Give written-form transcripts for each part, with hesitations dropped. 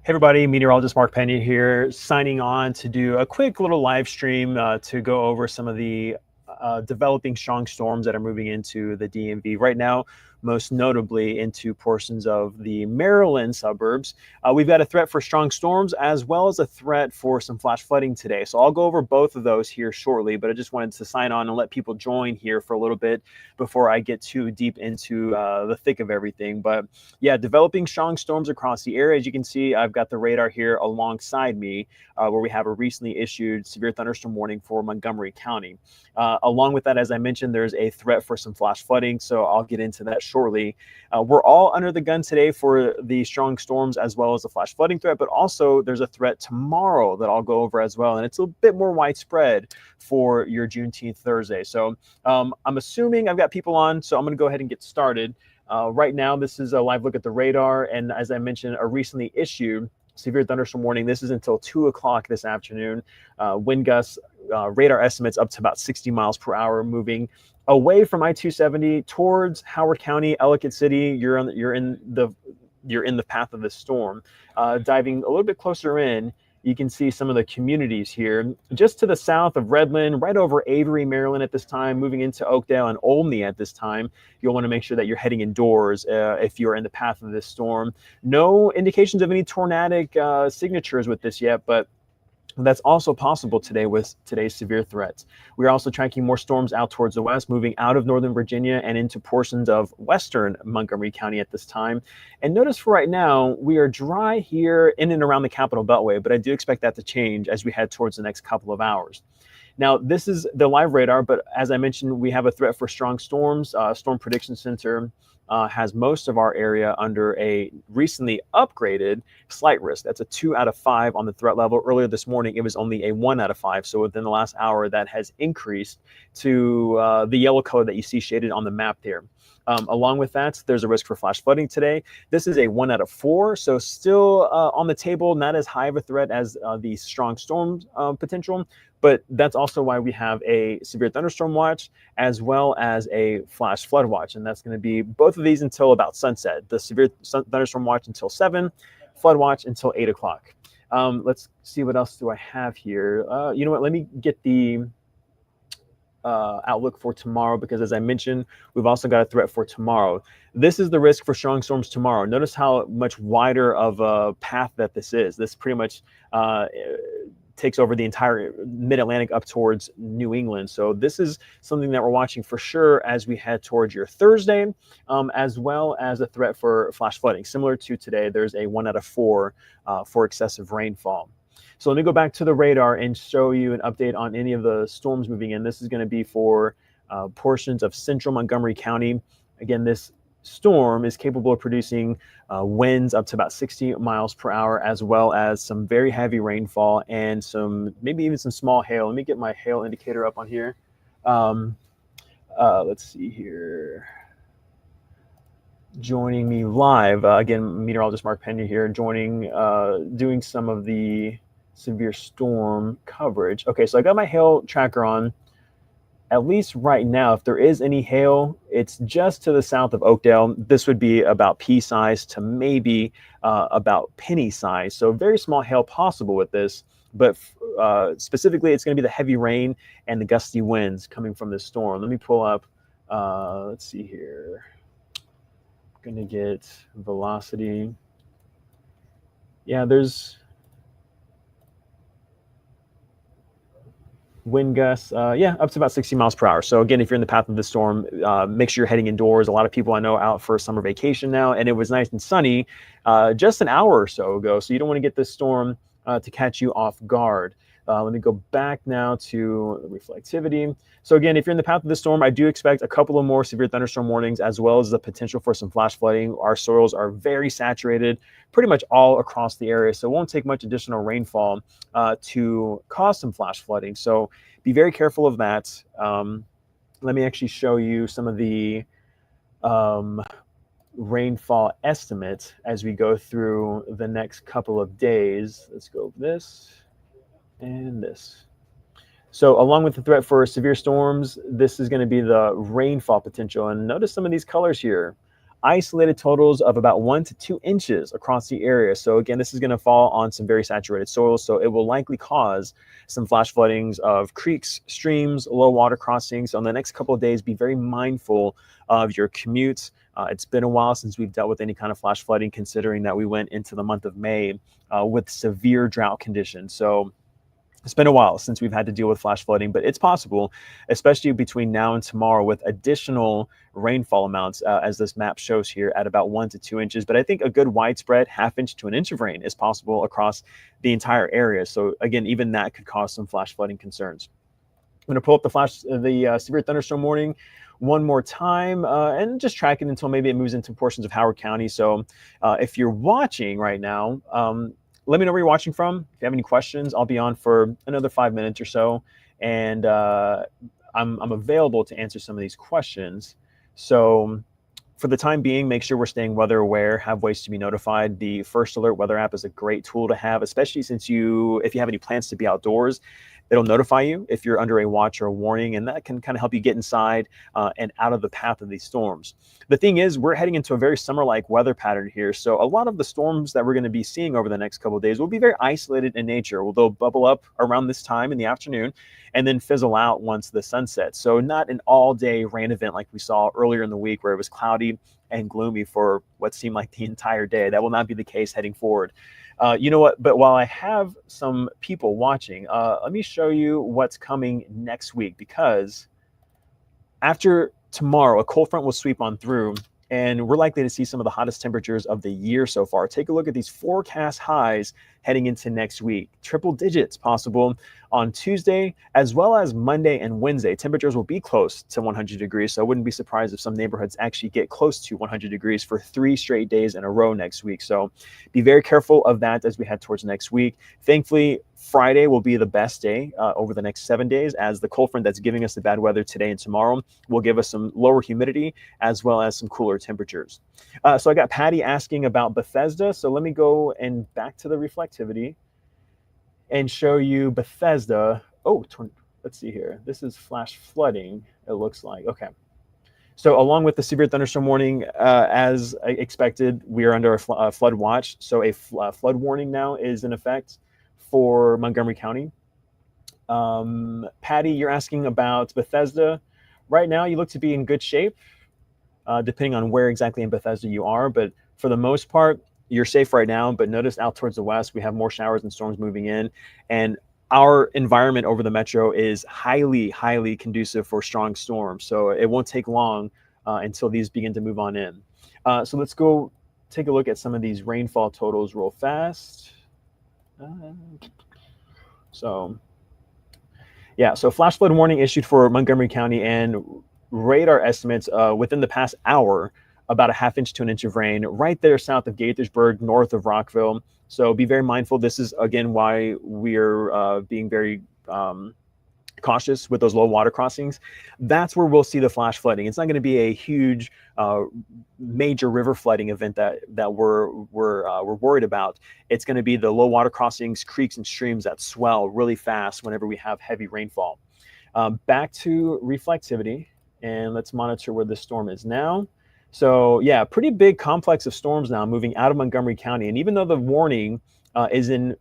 Hey everybody, Meteorologist Mark Peña here, signing on to do a quick little live stream to go over some of the developing strong storms that are moving into the DMV right now, most notably into portions of the Maryland suburbs. We've got a threat for strong storms as well as a threat for some flash flooding today. So I'll go over both of those here shortly, but I just wanted to sign on and let people join here for a little bit before I get too deep into the thick of everything. But yeah, developing strong storms across the area. As you can see, I've got the radar here alongside me where we have a recently issued severe thunderstorm warning for Montgomery County. Along with that, as I mentioned, there's a threat for some flash flooding, so I'll get into that shortly. We're all under the gun today for the strong storms as well as the flash flooding threat, but also there's a threat tomorrow that I'll go over as well, and it's a bit more widespread for your Juneteenth Thursday. So I'm assuming I've got people on, so I'm going to go ahead and get started. Right now, this is a live look at the radar, and as I mentioned, a recently issued severe thunderstorm warning. This is until 2 o'clock this afternoon. Wind gusts, radar estimates up to about 60 miles per hour, moving away from I-270 towards Howard County, Ellicott City. You're in the path of this storm. Diving a little bit closer in, you can see some of the communities here just to the south of Redland, right over Avery, Maryland at this time, moving into Oakdale and Olney at this time. You'll want to make sure that you're heading indoors if you're in the path of this storm. No indications of any tornadic signatures with this yet, but that's also possible today with today's severe threats. We're also tracking more storms out towards the west, moving out of Northern Virginia and into portions of western Montgomery County at this time. And notice for right now, we are dry here in and around the Capital Beltway, but I do expect that to change as we head towards the next couple of hours. Now, this is the live radar, but as I mentioned, we have a threat for strong storms. Storm Prediction Center has most of our area under a recently upgraded slight risk. That's a 2 out of 5 on the threat level. Earlier this morning, it was only a 1 out of 5. So within the last hour, that has increased to the yellow color that you see shaded on the map there. Along with that, there's a risk for flash flooding today. This is a 1 out of 4, so still on the table, not as high of a threat as the strong storm potential, but that's also why we have a severe thunderstorm watch as well as a flash flood watch, and that's going to be both of these until about sunset. The severe thunderstorm watch until 7, flood watch until 8 o'clock. Let's see, what else do I have here? You know what, let me get the outlook for tomorrow, because as I mentioned, we've also got a threat for tomorrow. This is the risk for strong storms tomorrow. Notice how much wider of a path that this is. This pretty much takes over the entire mid-Atlantic up towards New England. So this is something that we're watching for sure as we head towards your Thursday, as well as a threat for flash flooding. Similar to today, there's a 1 out of 4 for excessive rainfall. So let me go back to the radar and show you an update on any of the storms moving in. This is going to be for portions of central Montgomery County. Again, this storm is capable of producing winds up to about 60 miles per hour, as well as some very heavy rainfall and maybe even some small hail. Let me get my hail indicator up on here. Let's see here. Joining me live, again, Meteorologist Mark Peña here, doing some of the severe storm coverage. Okay, so I got my hail tracker on. At least right now, if there is any hail, it's just to the south of Oakdale. This would be about pea size to maybe about penny size. So very small hail possible with this, but specifically it's going to be the heavy rain and the gusty winds coming from this storm. Let me pull up, let's see here. I'm going to get velocity. Yeah, there's wind gusts, up to about 60 miles per hour. So again, if you're in the path of the storm, make sure you're heading indoors. A lot of people I know out for summer vacation now, and it was nice and sunny just an hour or so ago. So you don't want to get this storm to catch you off guard. Let me go back now to reflectivity. So again, if you're in the path of the storm, I do expect a couple of more severe thunderstorm warnings, as well as the potential for some flash flooding. Our soils are very saturated pretty much all across the area, so it won't take much additional rainfall to cause some flash flooding. So be very careful of that. Let me actually show you some of the rainfall estimates as we go through the next couple of days. Let's go with this and this. So along with the threat for severe storms, this is going to be the rainfall potential. And notice some of these colors here. isolated totals of about 1 to 2 inches across the area. So again, this is going to fall on some very saturated soil, so it will likely cause some flash floodings of creeks, streams, low water crossings. So in the next couple of days, be very mindful of your commutes. It's been a while since we've dealt with any kind of flash flooding, considering that we went into the month of May with severe drought conditions. So it's been a while since we've had to deal with flash flooding, but it's possible, especially between now and tomorrow, with additional rainfall amounts, as this map shows here, at about 1 to 2 inches. But I think a good widespread ½ inch to an inch of rain is possible across the entire area. So again, even that could cause some flash flooding concerns. I'm going to pull up the severe thunderstorm warning one more time and just track it until maybe it moves into portions of Howard County. So if you're watching right now, let me know where you're watching from. If you have any questions, I'll be on for another 5 minutes or so, and I'm available to answer some of these questions. So for the time being, make sure we're staying weather aware, have ways to be notified. The First Alert weather app is a great tool to have, especially since if you have any plans to be outdoors. It'll notify you if you're under a watch or a warning, and that can kind of help you get inside and out of the path of these storms. The thing is, we're heading into a very summer-like weather pattern here, so a lot of the storms that we're going to be seeing over the next couple of days will be very isolated in nature. They'll bubble up around this time in the afternoon and then fizzle out once the sun sets. So not an all-day rain event like we saw earlier in the week where it was cloudy and gloomy for what seemed like the entire day. That will not be the case heading forward. You know what? But while I have some people watching, let me show you what's coming next week, because after tomorrow, a cold front will sweep on through, and we're likely to see some of the hottest temperatures of the year so far. Take a look at these forecast highs heading into next week. Triple digits possible on Tuesday, as well as Monday and Wednesday. Temperatures will be close to 100 degrees, so I wouldn't be surprised if some neighborhoods actually get close to 100 degrees for 3 straight days in a row next week. So be very careful of that as we head towards next week. Thankfully, Friday will be the best day over the next 7 days, as the cold front that's giving us the bad weather today and tomorrow will give us some lower humidity as well as some cooler temperatures. So I got Patty asking about Bethesda. So let me go and back to the reflectivity and show you Bethesda. Oh, let's see here. This is flash flooding, it looks like. Okay. So along with the severe thunderstorm warning, as expected, we are under a flood watch. So a flood warning now is in effect for Montgomery County. Patty, you're asking about Bethesda. Right now, you look to be in good shape, depending on where exactly in Bethesda you are. But for the most part, you're safe right now. But notice out towards the west, we have more showers and storms moving in. And our environment over the metro is highly, highly conducive for strong storms. So it won't take long until these begin to move on in. So let's go take a look at some of these rainfall totals real fast. So flash flood warning issued for Montgomery County, and radar estimates within the past hour about a ½ inch to an inch of rain right there south of Gaithersburg, north of Rockville. So be very mindful. This is again why we're being very cautious with those low water crossings. That's where we'll see the flash flooding. It's not going to be a huge major river flooding event that we're worried about. It's going to be the low water crossings, creeks and streams that swell really fast whenever we have heavy rainfall. Back to reflectivity, and let's monitor where this storm is now. So yeah, pretty big complex of storms now moving out of Montgomery County. And even though the warning is in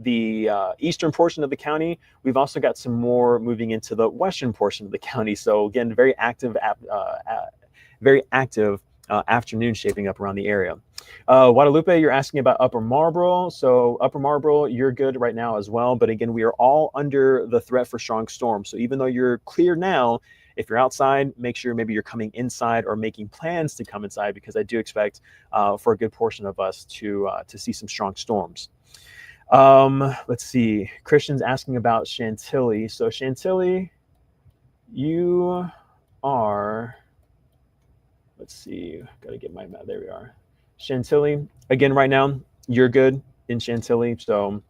the eastern portion of the county, we've also got some more moving into the western portion of the county. So again, very active afternoon shaping up around the area. Guadalupe, you're asking about Upper Marlboro. So Upper Marlboro, you're good right now as well. But again, we are all under the threat for strong storms. So even though you're clear now, if you're outside, make sure maybe you're coming inside or making plans to come inside, because I do expect for a good portion of us to see some strong storms. Let's see. Christian's asking about Chantilly. So Chantilly, you are, let's see, gotta get my map. There we are. Chantilly, again, right now, you're good in Chantilly. So,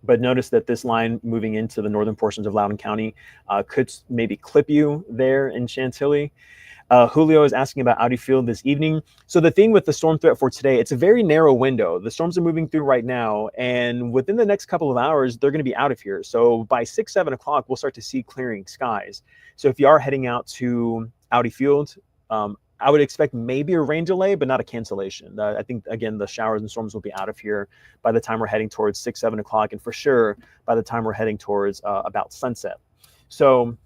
but notice that this line moving into the northern portions of Loudoun County could maybe clip you there in Chantilly. Julio is asking about Audi Field this evening. So the thing with the storm threat for today, it's a very narrow window. The storms are moving through right now, and within the next couple of hours, they're going to be out of here. So by 6, 7 o'clock, we'll start to see clearing skies. So if you are heading out to Audi Field, I would expect maybe a rain delay, but not a cancellation. I think, again, the showers and storms will be out of here by the time we're heading towards 6, 7 o'clock, and for sure by the time we're heading towards about sunset. So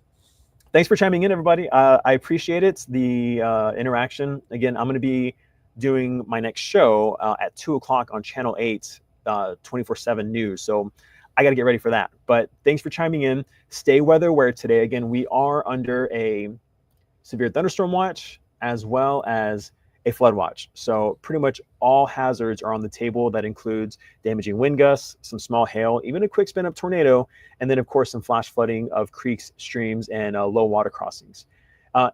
thanks for chiming in, everybody. I appreciate it, the interaction. Again, I'm going to be doing my next show at 2 o'clock on Channel 8, 24/7 news. So I got to get ready for that. But thanks for chiming in. Stay weather aware today. Again, we are under a severe thunderstorm watch as well as a flood watch. So pretty much all hazards are on the table. That includes damaging wind gusts, some small hail, even a quick spin up tornado, and then of course some flash flooding of creeks, streams, and low water crossings.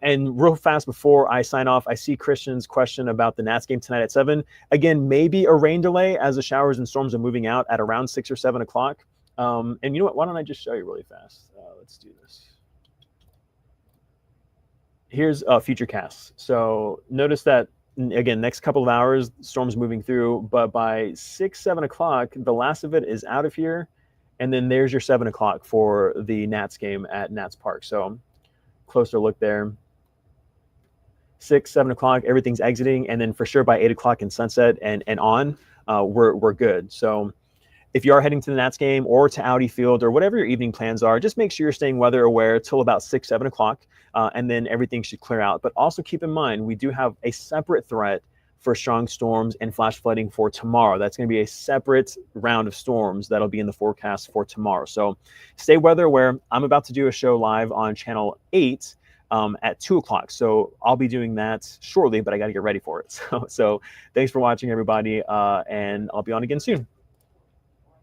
And real fast before I sign off, I see Christian's question about the Nats game tonight at 7. Again, maybe a rain delay as the showers and storms are moving out at around 6 or 7 o'clock. And you know what? Why don't I just show you really fast? Let's do this. Here's future casts. So notice that, again, next couple of hours, storm's moving through, but by 6, 7 o'clock, the last of it is out of here. And then there's your 7 o'clock for the Nats game at Nats Park. So closer look there. 6, 7 o'clock, everything's exiting. And then for sure by 8 o'clock and sunset and on, we're good. So if you are heading to the Nats game or to Audi Field or whatever your evening plans are, just make sure you're staying weather aware till about 6, 7 o'clock, and then everything should clear out. But also keep in mind, we do have a separate threat for strong storms and flash flooding for tomorrow. That's going to be a separate round of storms that'll be in the forecast for tomorrow. So stay weather aware. I'm about to do a show live on Channel 8 at 2 o'clock. So I'll be doing that shortly, but I got to get ready for it. So thanks for watching, everybody, and I'll be on again soon.